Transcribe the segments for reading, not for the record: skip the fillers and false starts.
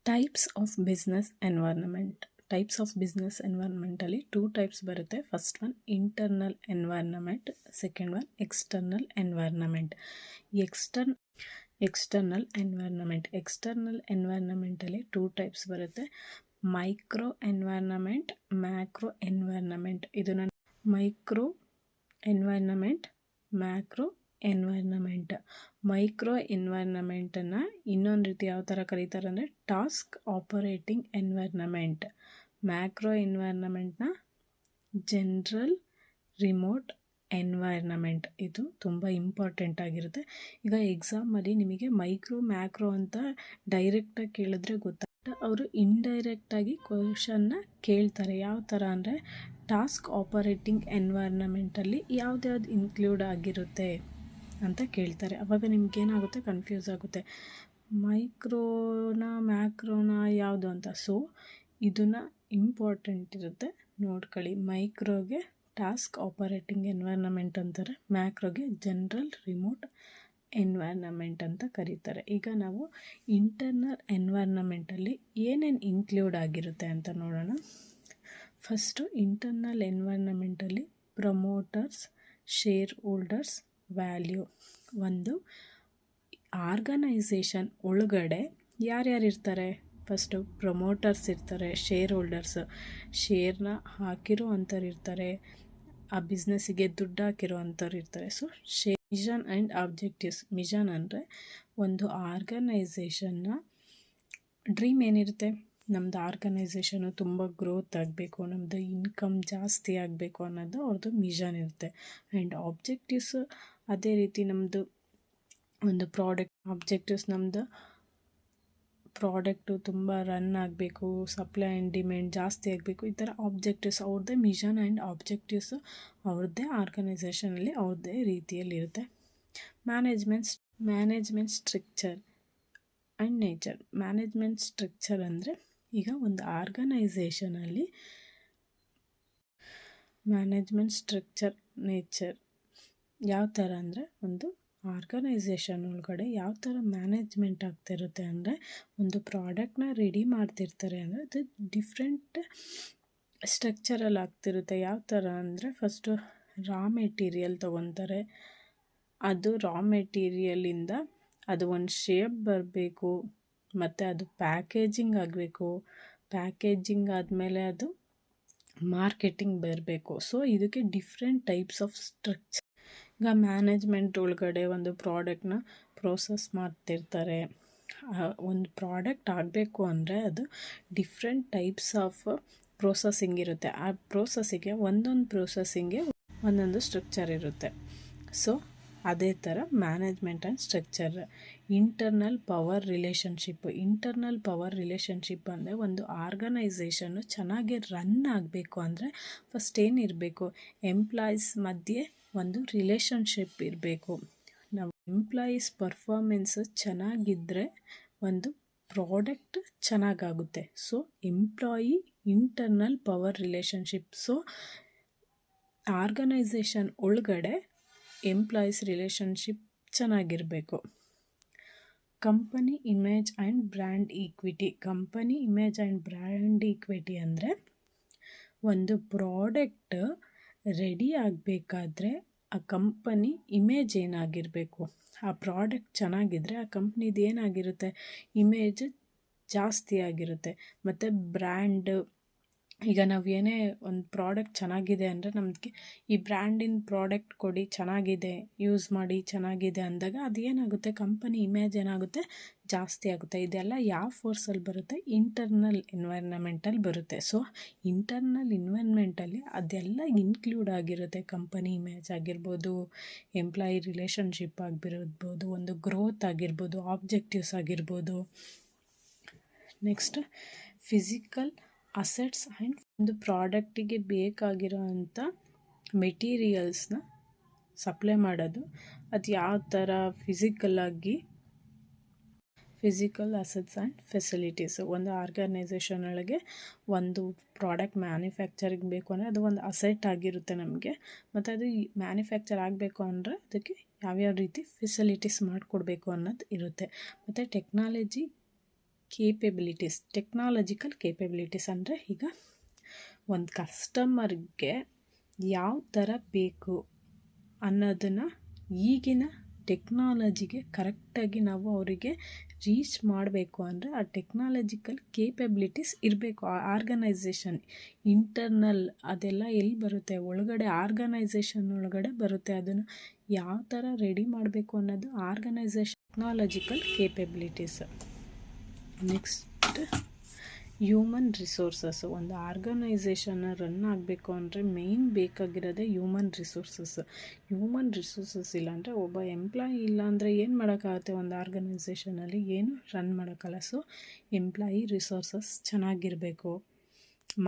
Types of business environment. Types of business ಎನ್ವೈರ್ನಮೆಂಟಲ್ಲಿ 2 types ಬರುತ್ತೆ. First one internal environment, second one external environment. External ಎನ್ವೈರ್ನಮೆಂಟಲ್ಲಿ 2 types ಬರುತ್ತೆ. Micro environment, macro environment. ಇದನ್ನು micro environment, macro environment. Micro ಎನ್ವೈರ್ನಮೆಂಟನ್ನು ಇನ್ನೊಂದು ರೀತಿ ಯಾವ ಥರ ಕರೀತಾರೆ ಅಂದರೆ ಟಾಸ್ಕ್ ಆಪರೇಟಿಂಗ್ ಎನ್ವೈರ್ನಮೆಂಟ್. ಮ್ಯಾಕ್ರೋ ಎನ್ವೈರ್ನಮೆಂಟ್ನ ಜನರಲ್ ರಿಮೋಟ್ ಎನ್ವೈರ್ನಮೆಂಟ್. ಇದು ತುಂಬ ಇಂಪಾರ್ಟೆಂಟ್ ಆಗಿರುತ್ತೆ. ಈಗ ಎಕ್ಸಾಮಲ್ಲಿ ನಿಮಗೆ ಮೈಕ್ರೋ ಮ್ಯಾಕ್ರೋ ಅಂತ ಡೈರೆಕ್ಟಾಗಿ ಕೇಳಿದ್ರೆ ಗೊತ್ತಾಗುತ್ತೆ. ಅವರು ಇಂಡೈರೆಕ್ಟಾಗಿ ಕ್ವಶನ್ನ ಕೇಳ್ತಾರೆ. ಯಾವ ಥರ ಅಂದರೆ ಟಾಸ್ಕ್ ಆಪರೇಟಿಂಗ್ ಎನ್ವೈರ್ನಮೆಂಟಲ್ಲಿ ಯಾವ್ದ್ಯಾವ್ದು ಇನ್ಕ್ಲೂಡ್ ಆಗಿರುತ್ತೆ ಅಂತ ಕೇಳ್ತಾರೆ. ಆವಾಗ ನಿಮ್ಗೇನಾಗುತ್ತೆ, ಕನ್ಫ್ಯೂಸ್ ಆಗುತ್ತೆ, ಮೈಕ್ರೋನ ಮ್ಯಾಕ್ರೋನ ಯಾವುದು ಅಂತ. ಸೊ ಇದನ್ನು ಇಂಪಾರ್ಟೆಂಟ್ ಇರುತ್ತೆ, ನೋಡ್ಕೊಳ್ಳಿ. ಮೈಕ್ರೋಗೆ ಟಾಸ್ಕ್ ಆಪರೇಟಿಂಗ್ ಎನ್ವೈರ್ನಮೆಂಟ್ ಅಂತಾರೆ, ಮ್ಯಾಕ್ರೋಗೆ ಜನರಲ್ ರಿಮೋಟ್ ಎನ್ವೈರ್ನಮೆಂಟ್ ಅಂತ ಕರೀತಾರೆ. ಈಗ ನಾವು ಇಂಟರ್ನಲ್ ಎನ್ವೈರ್ನಮೆಂಟಲ್ಲಿ ಏನೇನು ಇನ್ಕ್ಲೂಡ್ ಆಗಿರುತ್ತೆ ಅಂತ ನೋಡೋಣ. ಫಸ್ಟು ಇಂಟರ್ನಲ್ ಎನ್ವೈರ್ನಮೆಂಟಲ್ಲಿ ಪ್ರಮೋಟರ್ಸ್, ಶೇರ್ ಹೋಲ್ಡರ್ಸ್, ವ್ಯಾಲ್ಯೂ. ಒಂದು ಆರ್ಗನೈಸೇಷನ್ ಒಳಗಡೆ ಯಾರ್ಯಾರು ಇರ್ತಾರೆ? ಫಸ್ಟು ಪ್ರಮೋಟರ್ಸ್ ಇರ್ತಾರೆ, ಶೇರ್ ಹೋಲ್ಡರ್ಸ್, ಶೇರ್ನ ಹಾಕಿರೋ ಅಂಥವ್ರು ಇರ್ತಾರೆ, ಆ ಬಿಸ್ನೆಸ್ಸಿಗೆ ದುಡ್ಡು ಹಾಕಿರೋ ಅಂಥವ್ರು ಇರ್ತಾರೆ. So mission and objectives. Mission ಅಂದರೆ ಒಂದು ಆರ್ಗನೈಸೇಷನ್ನ ಡ್ರೀಮ್ ಏನಿರುತ್ತೆ, ನಮ್ಮದು ಆರ್ಗನೈಸೇಷನು ತುಂಬ ಗ್ರೋತ್ ಆಗಬೇಕು, ನಮ್ಮದು ಇನ್ಕಮ್ ಜಾಸ್ತಿ ಆಗಬೇಕು ಅನ್ನೋದು ಅವ್ರದ್ದು ಮಿಷನ್ ಇರುತ್ತೆ. ಆ್ಯಂಡ್ ಆಬ್ಜೆಕ್ಟಿವ್ಸ್ ಅದೇ ರೀತಿ ನಮ್ಮದು ಒಂದು ಆಬ್ಜೆಕ್ಟಿವ್ಸ್ ನಮ್ಮದು ಪ್ರಾಡಕ್ಟು ತುಂಬ ರನ್ ಆಗಬೇಕು, ಸಪ್ಲೈ ಆ್ಯಂಡ್ ಡಿಮ್ಯಾಂಡ್ ಜಾಸ್ತಿ ಆಗಬೇಕು, ಈ ಥರ ಆಬ್ಜೆಕ್ಟಿವ್ಸ್ ಅವ್ರದ್ದೇ ಮಿಷನ್ ಆ್ಯಂಡ್ ಆಬ್ಜೆಕ್ಟಿವ್ಸ್ ಅವ್ರದ್ದೇ ಆರ್ಗನೈಸೇಷನಲ್ಲಿ ಅವ್ರದ್ದೇ ರೀತಿಯಲ್ಲಿರುತ್ತೆ. Management structure and nature. Management structure ಅಂದರೆ ಈಗ ಒಂದು ಆರ್ಗನೈಸೇಷನಲ್ಲಿ ಮ್ಯಾನೇಜ್ಮೆಂಟ್ ಸ್ಟ್ರಕ್ಚರ್, ನೇಚರ್ ಯಾವ ಥರ ಅಂದರೆ ಒಂದು ಆರ್ಗನೈಸೇಷನ್ ಒಳಗಡೆ ಯಾವ ಥರ ಮ್ಯಾನೇಜ್ಮೆಂಟ್ ಆಗ್ತಿರುತ್ತೆ ಅಂದರೆ ಒಂದು ಪ್ರಾಡಕ್ಟ್ನ ರೆಡಿ ಮಾಡ್ತಿರ್ತಾರೆ ಅಂದರೆ ಅದು ಡಿಫ್ರೆಂಟ್ ಸ್ಟ್ರಕ್ಚರಲ್ಲಿ ಆಗ್ತಿರುತ್ತೆ. ಯಾವ ಥರ ಅಂದರೆ ಫಸ್ಟು ರಾ ಮೆಟೀರಿಯಲ್ ತೊಗೊತಾರೆ, ಅದು ರಾ ಮೆಟೀರಿಯಲಿಂದ ಅದು ಒಂದು ಶೇಪ್ ಬರಬೇಕು, ಮತ್ತು ಅದು ಪ್ಯಾಕೇಜಿಂಗ್ ಆಗಬೇಕು, ಪ್ಯಾಕೇಜಿಂಗ್ ಆದಮೇಲೆ ಅದು ಮಾರ್ಕೆಟಿಂಗ್ ಬರಬೇಕು. ಸೊ ಇದಕ್ಕೆ ಡಿಫ್ರೆಂಟ್ ಟೈಪ್ಸ್ ಆಫ್ ಸ್ಟ್ರಕ್ಚರ್. ಈಗ ಮ್ಯಾನೇಜ್ಮೆಂಟ್ ಒಳಗಡೆ ಒಂದು ಪ್ರಾಡಕ್ಟ್ನ ಪ್ರೋಸೆಸ್ ಮಾಡ್ತಿರ್ತಾರೆ. ಒಂದು ಪ್ರಾಡಕ್ಟ್ ಆಗಬೇಕು ಅಂದರೆ ಅದು ಡಿಫ್ರೆಂಟ್ ಟೈಪ್ಸ್ ಆಫ್ ಪ್ರೋಸೆಸಿಂಗ್ ಇರುತ್ತೆ. ಆ ಪ್ರೋಸೆಸ್ಸಿಗೆ ಒಂದೊಂದು ಸ್ಟ್ರಕ್ಚರ್ ಇರುತ್ತೆ. ಸೊ ಅದೇ ಥರ management and structure. Internal power relationship ಅಂದರೆ ಒಂದು ಆರ್ಗನೈಸೇಷನ್ನು ಚೆನ್ನಾಗಿ ರನ್ ಆಗಬೇಕು ಅಂದರೆ ಫಸ್ಟ್ ಏನಿರಬೇಕು, ಎಂಪ್ಲಾಯೀಸ್ ಮಧ್ಯೆ ಒಂದು ರಿಲೇಷನ್ಶಿಪ್ ಇರಬೇಕು. ನಾವು ಎಂಪ್ಲಾಯೀಸ್ ಪರ್ಫಾರ್ಮೆನ್ಸ್ ಚೆನ್ನಾಗಿದ್ದರೆ ಒಂದು ಪ್ರಾಡಕ್ಟ್ ಚೆನ್ನಾಗಾಗುತ್ತೆ. So employee internal power relationship. So organisation ಒಳಗಡೆ ಎಂಪ್ಲಾಯೀಸ್ ರಿಲೇಷನ್ಶಿಪ್ ಚೆನ್ನಾಗಿರಬೇಕು. Company image and brand equity. ಅಂದರೆ ಒಂದು ಪ್ರಾಡಕ್ಟ್ ರೆಡಿ ಆಗಬೇಕಾದ್ರೆ ಆ ಕಂಪನಿ ಇಮೇಜ್ ಏನಾಗಿರಬೇಕು, ಆ ಪ್ರಾಡಕ್ಟ್ ಚೆನ್ನಾಗಿದ್ದರೆ ಆ ಕಂಪ್ನಿದು ಏನಾಗಿರುತ್ತೆ, ಇಮೇಜ್ ಜಾಸ್ತಿ ಆಗಿರುತ್ತೆ. ಮತ್ತು ಬ್ರ್ಯಾಂಡ್, ಈಗ ನಾವು ಏನೇ ಒಂದು ಪ್ರಾಡಕ್ಟ್ ಚೆನ್ನಾಗಿದೆ ಅಂದರೆ ನಮಗೆ ಈ ಬ್ರ್ಯಾಂಡಿನ ಪ್ರಾಡಕ್ಟ್ ಕೊಡಿ, ಚೆನ್ನಾಗಿದೆ, ಯೂಸ್ ಮಾಡಿ, ಚೆನ್ನಾಗಿದೆ ಅಂದಾಗ ಅದು ಏನಾಗುತ್ತೆ, ಕಂಪನಿ ಇಮೇಜ್ ಏನಾಗುತ್ತೆ, ಜಾಸ್ತಿ ಆಗುತ್ತೆ. ಇದೆಲ್ಲ ಯಾವ ಫೋರ್ಸಲ್ಲಿ ಬರುತ್ತೆ, ಇಂಟರ್ನಲ್ ಎನ್ವೈರ್ನಮೆಂಟಲ್ಲಿ ಬರುತ್ತೆ. ಸೊ ಇಂಟರ್ನಲ್ ಎನ್ವೈರ್ನಮೆಂಟಲ್ಲಿ ಅದೆಲ್ಲ ಇನ್ಕ್ಲೂಡ್ ಆಗಿರುತ್ತೆ. ಕಂಪನಿ ಇಮೇಜ್ ಆಗಿರ್ಬೋದು, ಎಂಪ್ಲಾಯಿ ರಿಲೇಷನ್ಶಿಪ್ ಆಗಿರ್ಬೋದು, ಒಂದು ಗ್ರೋತ್ ಆಗಿರ್ಬೋದು, ಆಬ್ಜೆಕ್ಟಿವ್ಸ್ ಆಗಿರ್ಬೋದು. ನೆಕ್ಸ್ಟ್ ಫಿಸಿಕಲ್ ಅಸೆಟ್ಸ್ ಆ್ಯಂಡ್ ಒಂದು ಪ್ರಾಡಕ್ಟಿಗೆ ಬೇಕಾಗಿರೋವಂಥ ಮೆಟೀರಿಯಲ್ಸ್ನ ಸಪ್ಲೈ ಮಾಡೋದು. ಅದು ಯಾವ ಥರ ಫಿಸಿಕಲ್ ಅಸೆಟ್ಸ್ ಆ್ಯಂಡ್ ಫೆಸಿಲಿಟೀಸು. ಒಂದು ಆರ್ಗನೈಸೇಷನ್ ಒಳಗೆ ಒಂದು ಪ್ರಾಡಕ್ಟ್ ಮ್ಯಾನುಫ್ಯಾಕ್ಚರಿಂಗ್ ಬೇಕು ಅಂದರೆ ಅದು ಒಂದು ಅಸೆಟ್ ಆಗಿರುತ್ತೆ ನಮಗೆ. ಮತ್ತು ಅದು ಮ್ಯಾನುಫ್ಯಾಕ್ಚರ್ ಆಗಬೇಕು ಅಂದರೆ ಅದಕ್ಕೆ ಯಾವ್ಯಾವ ರೀತಿ ಫೆಸಿಲಿಟೀಸ್ ಮಾಡಿಕೊಡ್ಬೇಕು ಅನ್ನೋದು ಇರುತ್ತೆ. ಮತ್ತು ಟೆಕ್ನಾಲಜಿ ಕೇಪಬಿಲಿಟೀಸ್, ಟೆಕ್ನಾಲಜಿಕಲ್ ಕೇಪಬಿಲಿಟೀಸ್ ಅಂದರೆ ಈಗ ಒಂದು ಕಸ್ಟಮರ್ಗೆ ಯಾವ ಥರ ಬೇಕು ಅನ್ನೋದನ್ನು ಈಗಿನ ಟೆಕ್ನಾಲಜಿಗೆ ಕರೆಕ್ಟಾಗಿ ನಾವು ಅವರಿಗೆ ರೀಚ್ ಮಾಡಬೇಕು ಅಂದರೆ ಆ ಟೆಕ್ನಾಲಜಿಕಲ್ ಕೇಪಬಿಲಿಟೀಸ್ ಇರಬೇಕು. ಆ ಆರ್ಗನೈಸೇಷನ್ ಇಂಟರ್ನಲ್ ಅದೆಲ್ಲ ಎಲ್ಲಿ ಬರುತ್ತೆ, ಒಳಗಡೆ ಆರ್ಗನೈಸೇಷನ್ ಒಳಗಡೆ ಬರುತ್ತೆ. ಅದನ್ನು ಯಾವ ಥರ ರೆಡಿ ಮಾಡಬೇಕು ಅನ್ನೋದು organisation technological capabilities. Next human resources. ಒಂದು ಆರ್ಗನೈಸೇಷನ್ನ ರನ್ ಆಗಬೇಕು ಅಂದರೆ ಮೇಯ್ನ್ ಬೇಕಾಗಿರೋದೇ ಹ್ಯೂಮನ್ ರಿಸೋರ್ಸಸ್. ಹ್ಯೂಮನ್ ರಿಸೋರ್ಸಸ್ ಇಲ್ಲಾಂದರೆ ಒಬ್ಬ ಎಂಪ್ಲಾಯಿ ಇಲ್ಲಾಂದರೆ ಏನು ಮಾಡೋಕ್ಕಾಗುತ್ತೆ, ಒಂದು ಆರ್ಗನೈಸೇಷನಲ್ಲಿ ಏನು ರನ್ ಮಾಡೋಕ್ಕಲ್ಲ. ಸೊ ಎಂಪ್ಲಾಯಿ ರಿಸೋರ್ಸಸ್ ಚೆನ್ನಾಗಿರಬೇಕು.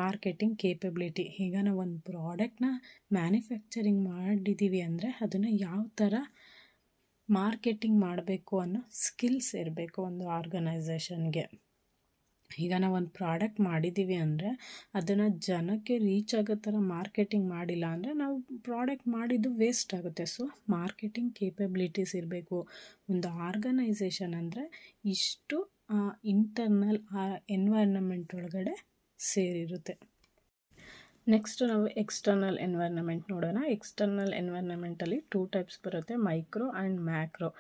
ಮಾರ್ಕೆಟಿಂಗ್ ಕೇಪಬಿಲಿಟಿ, ಈಗ ನಾವು ಒಂದು ಪ್ರಾಡಕ್ಟ್ನ ಮ್ಯಾನುಫ್ಯಾಕ್ಚರಿಂಗ್ ಮಾಡಿದ್ದೀವಿ ಅಂದರೆ ಅದನ್ನು ಯಾವ ಥರ ಮಾರ್ಕೆಟಿಂಗ್ ಮಾಡಬೇಕು ಅನ್ನೋ ಸ್ಕಿಲ್ಸ್ ಇರಬೇಕು ಒಂದು ಆರ್ಗನೈಸೇಷನ್ಗೆ. ಈಗ ನಾವು ಒಂದು ಪ್ರಾಡಕ್ಟ್ ಮಾಡಿದ್ದೀವಿ ಅಂದರೆ ಅದನ್ನು ಜನಕ್ಕೆ ರೀಚ್ ಆಗೋ ಥರ ಮಾರ್ಕೆಟಿಂಗ್ ಮಾಡಿಲ್ಲ ಅಂದರೆ ನಾವು ಪ್ರಾಡಕ್ಟ್ ಮಾಡಿದ್ದು ವೇಸ್ಟ್ ಆಗುತ್ತೆ. ಸೊ ಮಾರ್ಕೆಟಿಂಗ್ ಕೇಪಬಿಲಿಟೀಸ್ ಇರಬೇಕು. ಒಂದು ಆರ್ಗನೈಸೇಷನ್ ಅಂದರೆ ಇಷ್ಟು ಇಂಟರ್ನಲ್ ಎನ್ವೈರ್ನಮೆಂಟ್ ಒಳಗಡೆ ಸೇರಿರುತ್ತೆ. ನೆಕ್ಸ್ಟ್ ನಾವು ಎಕ್ಸ್ಟರ್ನಲ್ ಎನ್ವೈರ್ನಮೆಂಟ್ ನೋಡೋಣ. ಎಕ್ಸ್ಟರ್ನಲ್ ಎನ್ವೈರ್ನಮೆಂಟಲ್ಲಿ 2 ಟೈಪ್ಸ್ ಬರುತ್ತೆ, micro and macro.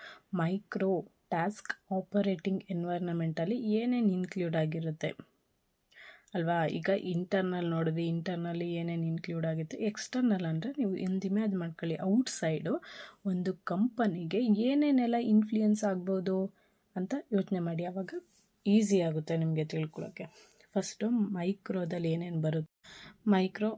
Micro task operating ಎನ್ವೈರ್ನಮೆಂಟಲ್ಲಿ ಏನೇನು ಇನ್ಕ್ಲೂಡ್ ಆಗಿರುತ್ತೆ ಅಲ್ವಾ. ಈಗ ಇಂಟರ್ನಲ್ ನೋಡಿದ್ವಿ, ಇಂಟರ್ನಲ್ಲಿ ಏನೇನು ಇನ್ಕ್ಲೂಡ್ ಆಗುತ್ತೆ. ಎಕ್ಸ್ಟರ್ನಲ್ ಅಂದರೆ ನೀವು ಒಂದು ಇಮ್ಯಾಜ್ ಮಾಡ್ಕೊಳ್ಳಿ, ಔಟ್ಸೈಡು ಒಂದು ಕಂಪನಿಗೆ ಏನೇನೆಲ್ಲ ಇನ್ಫ್ಲೂಯೆನ್ಸ್ ಆಗ್ಬೋದು ಅಂತ ಯೋಚನೆ ಮಾಡಿ, ಆವಾಗ ಈಸಿ ಆಗುತ್ತೆ ನಿಮಗೆ ತಿಳ್ಕೊಳ್ಳೋಕ್ಕೆ. ಫಸ್ಟು ಮೈಕ್ರೋದಲ್ಲಿ ಏನೇನು ಬರುತ್ತೆ, ಮೈಕ್ರೋ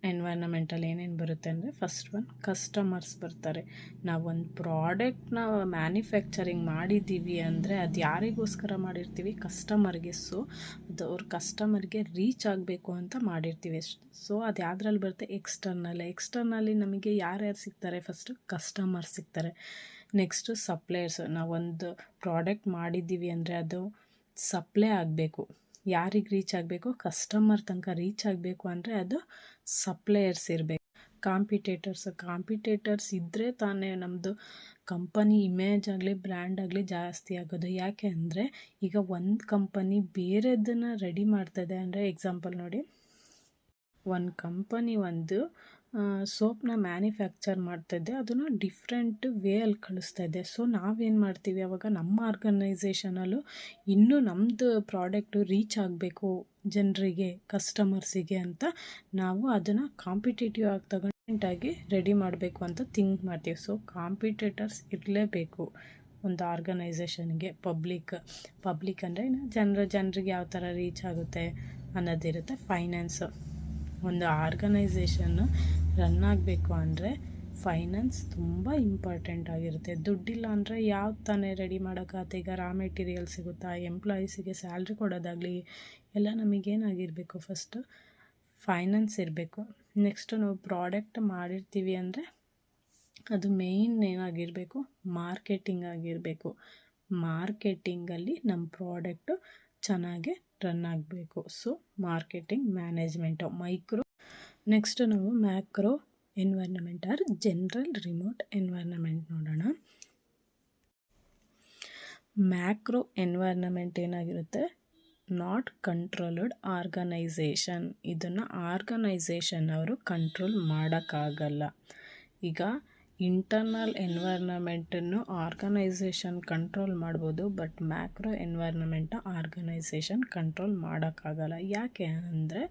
ಎನ್ವೈರ್ನಮೆಂಟಲ್ಲಿ ಏನೇನು ಬರುತ್ತೆ ಅಂದರೆ ಫಸ್ಟ್ ಒನ್ ಕಸ್ಟಮರ್ಸ್ ಬರ್ತಾರೆ. ನಾವು ಒಂದು ಪ್ರಾಡಕ್ಟ್ನ ಮ್ಯಾನುಫ್ಯಾಕ್ಚರಿಂಗ್ ಮಾಡಿದ್ದೀವಿ ಅಂದರೆ ಅದು ಯಾರಿಗೋಸ್ಕರ ಮಾಡಿರ್ತೀವಿ, ಕಸ್ಟಮರ್ಗೆ. ಸೊ ಅದು ಅವ್ರ ಕಸ್ಟಮರ್ಗೆ ರೀಚ್ ಆಗಬೇಕು ಅಂತ ಮಾಡಿರ್ತೀವಿ. ಸೊ ಅದು ಯಾವುದ್ರಲ್ಲಿ ಬರುತ್ತೆ, ಎಕ್ಸ್ಟರ್ನಲ್ಲಿ ನಮಗೆ ಯಾರ್ಯಾರು ಸಿಗ್ತಾರೆ, ಫಸ್ಟು ಕಸ್ಟಮರ್ಸ್ ಸಿಗ್ತಾರೆ. Next suppliers. ನಾವೊಂದು ಪ್ರಾಡಕ್ಟ್ ಮಾಡಿದ್ದೀವಿ ಅಂದರೆ ಅದು ಸಪ್ಲೈ ಆಗಬೇಕು, ಯಾರಿಗೆ ರೀಚ್ ಆಗಬೇಕು, ಕಸ್ಟಮರ್ ತನಕ ರೀಚ್ ಆಗಬೇಕು ಅಂದರೆ ಅದು ಸಪ್ಲೈಯರ್ಸ್ ಇರಬೇಕು. ಕಾಂಪಿಟೇಟರ್ಸ್ ಇದ್ದರೆ ತಾನೇ ನಮ್ಮದು ಕಂಪನಿ ಇಮೇಜ್ ಆಗಲಿ ಬ್ರ್ಯಾಂಡ್ ಆಗಲಿ ಜಾಸ್ತಿ ಆಗೋದು. ಯಾಕೆ ಅಂದರೆ ಈಗ ಒಂದು ಕಂಪನಿ ಬೇರೆದನ್ನು ರೆಡಿ ಮಾಡ್ತದೆ ಅಂದರೆ, ಎಕ್ಸಾಂಪಲ್ ನೋಡಿ, ಒಂದು ಕಂಪನಿ ಒಂದು ಸೋಪ್ನ ಮ್ಯಾನುಫ್ಯಾಕ್ಚರ್ ಮಾಡ್ತಾಯಿದ್ದೆ, ಅದನ್ನು ಡಿಫ್ರೆಂಟ್ ವೇಯಲ್ಲಿ ಕಳಿಸ್ತಾ ಇದೆ. ಸೊ ನಾವೇನು ಮಾಡ್ತೀವಿ, ಅವಾಗ ನಮ್ಮ ಆರ್ಗನೈಸೇಷನಲ್ಲೂ ಇನ್ನೂ ನಮ್ಮದು ಪ್ರಾಡಕ್ಟು ರೀಚ್ ಆಗಬೇಕು ಜನರಿಗೆ, ಕಸ್ಟಮರ್ಸಿಗೆ ಅಂತ ನಾವು ಅದನ್ನು ಕಾಂಪಿಟೇಟಿವ್ ಆಗಿ ತಗೊಂಡಾಗಿ ರೆಡಿ ಮಾಡಬೇಕು ಅಂತ ಥಿಂಕ್ ಮಾಡ್ತೀವಿ. ಸೊ ಕಾಂಪಿಟೇಟರ್ಸ್ ಇರಲೇಬೇಕು ಒಂದು ಆರ್ಗನೈಸೇಷನ್ಗೆ. ಪಬ್ಲಿಕ್ ಅಂದರೆ ಜನರಿಗೆ ಯಾವ ಥರ ರೀಚ್ ಆಗುತ್ತೆ ಅನ್ನೋದಿರುತ್ತೆ. ಫೈನಾನ್ಸ್, ಒಂದು ಆರ್ಗನೈಸೇಷನ್ನು ರನ್ ಆಗಬೇಕು ಅಂದರೆ ಫೈನಾನ್ಸ್ ತುಂಬ ಇಂಪಾರ್ಟೆಂಟ್ ಆಗಿರುತ್ತೆ. ದುಡ್ಡಿಲ್ಲ ಅಂದರೆ ಯಾವ ತಾನೇ ರೆಡಿ ಮಾಡೋಕ್ಕಾಗುತ್ತೆ. ಈಗ ರಾ ಮೆಟೀರಿಯಲ್ ಸಿಗುತ್ತಾ, ಎಂಪ್ಲಾಯೀಸಿಗೆ ಸ್ಯಾಲ್ರಿ ಕೊಡೋದಾಗಲಿ ಎಲ್ಲ ನಮಗೇನಾಗಿರಬೇಕು, ಫಸ್ಟು ಫೈನಾನ್ಸ್ ಇರಬೇಕು. ನೆಕ್ಸ್ಟು ನಾವು ಪ್ರಾಡಕ್ಟ್ ಮಾಡಿರ್ತೀವಿ ಅಂದರೆ ಅದು ಮೇಯ್ನ್ ಏನಾಗಿರಬೇಕು, ಮಾರ್ಕೆಟಿಂಗ್ ಆಗಿರಬೇಕು. ಮಾರ್ಕೆಟಿಂಗಲ್ಲಿ ನಮ್ಮ ಪ್ರಾಡಕ್ಟು ಚೆನ್ನಾಗಿ ರನ್ ಆಗಬೇಕು. So marketing management micro. Next ನಾವು macro environment or general remote environment ನೋಡೋಣ. ಮ್ಯಾಕ್ರೋ ಎನ್ವೈರ್ನಮೆಂಟ್ ಏನಾಗಿರುತ್ತೆ, ನಾಟ್ ಕಂಟ್ರೋಲ್ಡ್ ಆರ್ಗನೈಸೇಷನ್. ಇದನ್ನು ಆರ್ಗನೈಸೇಷನ್ ಅವರು ಕಂಟ್ರೋಲ್ ಮಾಡೋಕ್ಕಾಗಲ್ಲ. ಈಗ ಇಂಟರ್ನಲ್ ಎನ್ವೈರ್ನಮೆಂಟನ್ನು ಆರ್ಗನೈಸೇಷನ್ ಕಂಟ್ರೋಲ್ ಮಾಡ್ಬೋದು, ಬಟ್ ಮ್ಯಾಕ್ರೋ ಎನ್ವೈರ್ನಮೆಂಟ್ನ ಆರ್ಗನೈಸೇಷನ್ ಕಂಟ್ರೋಲ್ ಮಾಡೋಕ್ಕಾಗಲ್ಲ. ಯಾಕೆ ಅಂದರೆ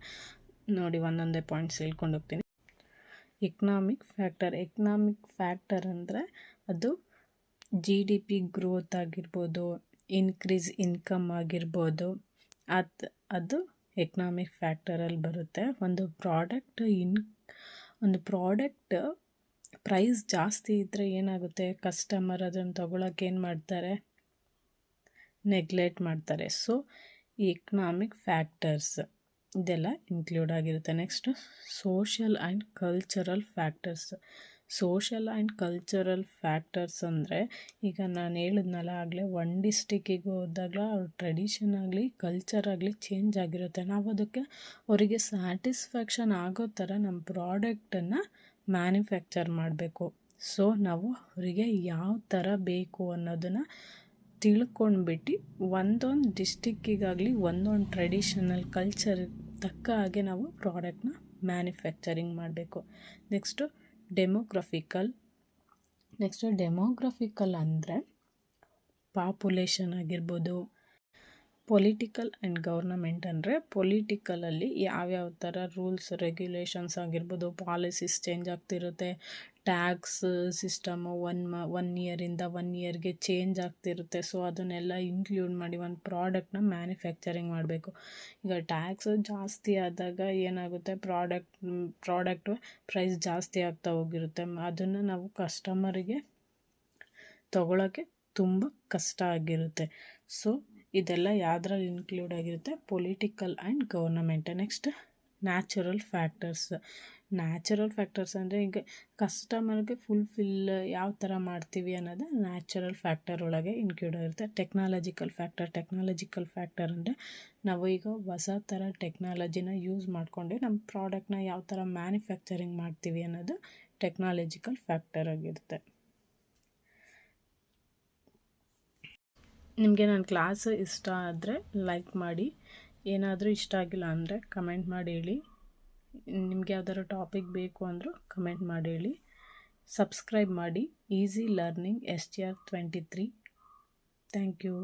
ನೋಡಿ, ಒಂದೊಂದೇ ಪಾಯಿಂಟ್ಸ್ ಹೇಳ್ಕೊಂಡು ಹೋಗ್ತೀನಿ. ಎಕನಾಮಿಕ್ ಫ್ಯಾಕ್ಟರ್ ಅಂದರೆ ಅದು GDP ಗ್ರೋತ್ ಆಗಿರ್ಬೋದು, ಇನ್ಕ್ರೀಸ್ ಇನ್ಕಮ್ ಆಗಿರ್ಬೋದು, ಅದು ಎಕನಾಮಿಕ್ ಫ್ಯಾಕ್ಟರಲ್ಲಿ ಬರುತ್ತೆ. ಒಂದು ಪ್ರಾಡಕ್ಟ್ ಪ್ರೈಸ್ ಜಾಸ್ತಿ ಇದ್ದರೆ ಏನಾಗುತ್ತೆ, ಕಸ್ಟಮರ್ ಅದನ್ನು ತೊಗೊಳಕ್ಕೆ ಏನು ಮಾಡ್ತಾರೆ, ನೆಗ್ಲೆಕ್ಟ್ ಮಾಡ್ತಾರೆ. ಸೊ ಈ ಎಕನಾಮಿಕ್ ಫ್ಯಾಕ್ಟರ್ಸ್ ಇದೆಲ್ಲ ಇನ್ಕ್ಲೂಡ್ ಆಗಿರುತ್ತೆ. Next social and cultural factors ಅಂದರೆ ಈಗ ನಾನು ಹೇಳಿದ್ನಲ್ಲ ಆಗಲೇ, ಒಂದು ಡಿಸ್ಟಿಕ್ಕಿಗೆ ಹೋದಾಗ ಅವ್ರ ಟ್ರೆಡಿಷನ್ ಆಗಲಿ ಕಲ್ಚರ್ ಆಗಲಿ ಚೇಂಜ್ ಆಗಿರುತ್ತೆ. ನಾವು ಅದಕ್ಕೆ ಅವರಿಗೆ ಸ್ಯಾಟಿಸ್ಫ್ಯಾಕ್ಷನ್ ಆಗೋ ಥರ ನಮ್ಮ ಪ್ರಾಡಕ್ಟನ್ನು ಮ್ಯಾನುಫ್ಯಾಕ್ಚರ್ ಮಾಡಬೇಕು. ಸೊ ನಾವು ಅವರಿಗೆ ಯಾವ ಥರ ಬೇಕು ಅನ್ನೋದನ್ನು ತಿಳ್ಕೊಂಡ್ಬಿಟ್ಟು ಒಂದೊಂದು ಡಿಸ್ಟಿಕ್ಕಿಗಾಗಲಿ ಒಂದೊಂದು ಟ್ರೆಡಿಷನಲ್ ಕಲ್ಚರ್ ತಕ್ಕ ಹಾಗೆ ನಾವು ಪ್ರಾಡಕ್ಟ್ನ ಮ್ಯಾನುಫ್ಯಾಕ್ಚರಿಂಗ್ ಮಾಡಬೇಕು. ನೆಕ್ಸ್ಟು ಡೆಮೋಗ್ರಫಿಕಲ್ ಅಂದರೆ ಪಾಪ್ಯುಲೇಷನ್ ಆಗಿರ್ಬೋದು. ಪೊಲಿಟಿಕಲ್ ಆ್ಯಂಡ್ ಗೌರ್ನಮೆಂಟ್ ಅಂದರೆ ಪೊಲಿಟಿಕಲಲ್ಲಿ ಯಾವ್ಯಾವ ಥರ ರೂಲ್ಸ್ ರೆಗ್ಯುಲೇಷನ್ಸ್ ಆಗಿರ್ಬೋದು, ಪಾಲಿಸೀಸ್ ಚೇಂಜ್ ಆಗ್ತಿರುತ್ತೆ. ಟ್ಯಾಕ್ಸ್ ಸಿಸ್ಟಮು ಒನ್ ಇಯರಿಂದ 1 ಇಯರ್ಗೆ ಚೇಂಜ್ ಆಗ್ತಿರುತ್ತೆ. ಸೊ ಅದನ್ನೆಲ್ಲ ಇನ್ಕ್ಲೂಡ್ ಮಾಡಿ ಒಂದು ಪ್ರಾಡಕ್ಟ್ನ ಮ್ಯಾನುಫ್ಯಾಕ್ಚರಿಂಗ್ ಮಾಡಬೇಕು. ಈಗ ಟ್ಯಾಕ್ಸ್ ಜಾಸ್ತಿ ಆದಾಗ ಏನಾಗುತ್ತೆ, ಪ್ರಾಡಕ್ಟ್ ಪ್ರೈಸ್ ಜಾಸ್ತಿ ಆಗ್ತಾ ಹೋಗಿರುತ್ತೆ. ಅದನ್ನು ನಾವು ಕಸ್ಟಮರಿಗೆ ತೊಗೊಳಕ್ಕೆ ತುಂಬ ಕಷ್ಟ ಆಗಿರುತ್ತೆ. ಸೊ ಇದೆಲ್ಲ ಯಾವುದ್ರಲ್ಲಿ ಇನ್ಕ್ಲೂಡ್ ಆಗಿರುತ್ತೆ, political and government. Next natural factors ಅಂದರೆ ಈಗ ಕಸ್ಟಮರ್ಗೆ ಫುಲ್ಫಿಲ್ ಯಾವ ಥರ ಮಾಡ್ತೀವಿ ಅನ್ನೋದು ನ್ಯಾಚುರಲ್ ಫ್ಯಾಕ್ಟರ್ ಒಳಗೆ ಇನ್ಕ್ಲೂಡ್ ಆಗಿರುತ್ತೆ. ಟೆಕ್ನಾಲಜಿಕಲ್ ಫ್ಯಾಕ್ಟರ್ ಅಂದರೆ ನಾವು ಈಗ ಹೊಸ ಥರ ಟೆಕ್ನಾಲಜಿನ ಯೂಸ್ ಮಾಡಿಕೊಂಡೆ ನಮ್ಮ ಪ್ರಾಡಕ್ಟ್ನ ಯಾವ ಥರ ಮ್ಯಾನುಫ್ಯಾಕ್ಚರಿಂಗ್ ಮಾಡ್ತೀವಿ ಅನ್ನೋದು ಟೆಕ್ನಾಲಜಿಕಲ್ ಫ್ಯಾಕ್ಟರ್ ಆಗಿರುತ್ತೆ. ನಿಮಗೆ ನನ್ನ ಕ್ಲಾಸ್ ಇಷ್ಟ ಆದರೆ ಲೈಕ್ ಮಾಡಿ, ಏನಾದರೂ ಇಷ್ಟ ಆಗಿಲ್ಲ ಅಂದರೆ ಕಮೆಂಟ್ ಮಾಡಿ ಹೇಳಿ. ನಿಮಗೆ ಯಾವ್ದಾದ್ರು ಟಾಪಿಕ್ ಬೇಕು ಅಂದರೂ ಕಮೆಂಟ್ ಮಾಡಿ ಹೇಳಿ. ಸಬ್ಸ್ಕ್ರೈಬ್ ಮಾಡಿ. Easy learning STR 23. Thank you.